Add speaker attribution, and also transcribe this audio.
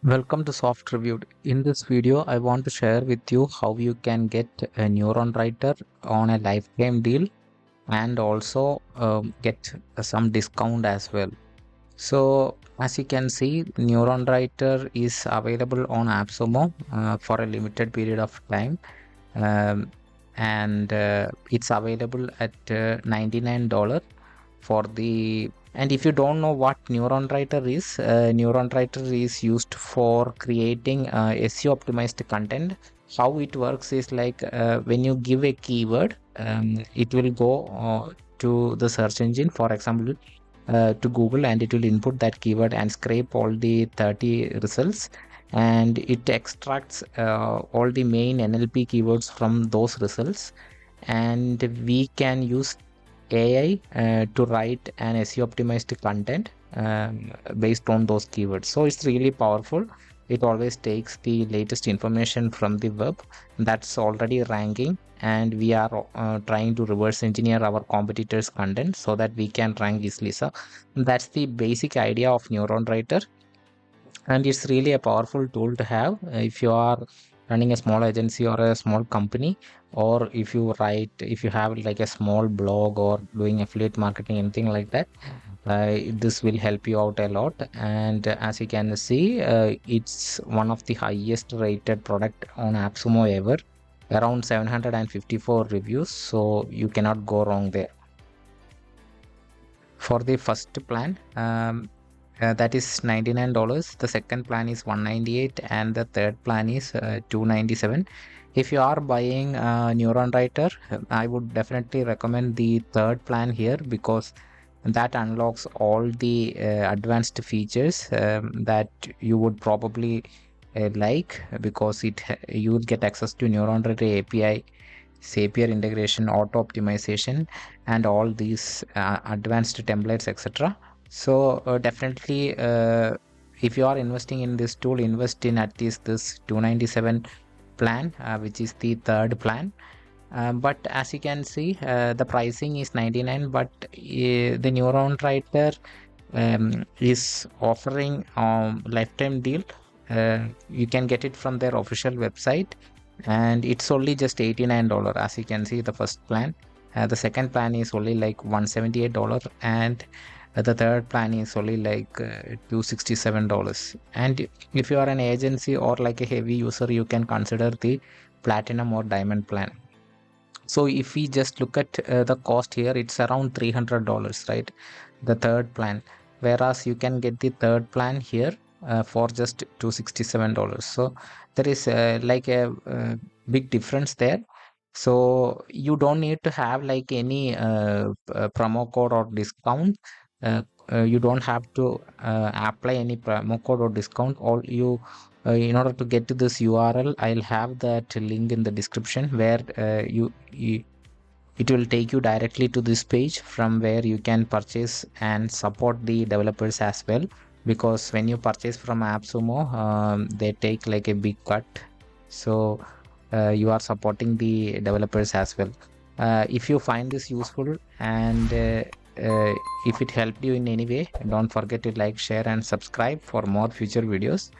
Speaker 1: Welcome to Soft Reviewed. In this video, I want to share with you how you can get a Neuron Writer on a lifetime deal and also get some discount as well. So, as you can see, Neuron Writer is available on Appsumo for a limited period of time, um, and it's available at $99 for the. And if you don't know what Neuron Writer is used for creating SEO optimized content. How it works is like when you give a keyword, it will go to the search engine, for example, to Google, and it will input that keyword and scrape all the 30 results, and it extracts all the main NLP keywords from those results, and we can use AI to write an SEO optimized content based on those keywords. So it's really powerful. It always takes the latest information from the web that's already ranking, and we are trying to reverse engineer our competitors' content so that we can rank easily. So that's the basic idea of Neuron Writer, and it's really a powerful tool to have if you are running a small agency or a small company, or if you have like a small blog or doing affiliate marketing, anything like that. This will help you out a lot, and as you can see, it's one of the highest rated product on Appsumo ever, around 754 reviews, so you cannot go wrong there. For the first plan, that is $99. The second plan is $198, and the third plan is $297. If you are buying Neuron Writer, I would definitely recommend the third plan here, because that unlocks all the advanced features that you would probably like, because you will get access to Neuron Writer API, Zapier integration, auto optimization, and all these advanced templates, etc. So definitely, if you are investing in this tool, invest in at least this 297 plan, which is the third plan. But as you can see, the pricing is 99, but the Neuron Writer is offering lifetime deal. You can get it from their official website, and it's only just $89, as you can see, the first plan. The second plan is only like $178, and the third plan is only like $267. And if you are an agency or like a heavy user, you can consider the platinum or diamond plan. So if we just look at the cost here, it's around $300, right? The third plan, whereas you can get the third plan here for just $267. So there is like a big difference there. So you don't need to have like any promo code or discount. You don't have to apply any promo code or discount. All you In order to get to this URL, I'll have that link in the description, where it will take you directly to this page from where you can purchase and support the developers as well, because when you purchase from Appsumo, they take like a big cut. So you are supporting the developers as well. If you find this useful, and if it helped you in any way, don't forget to like, share, and subscribe for more future videos.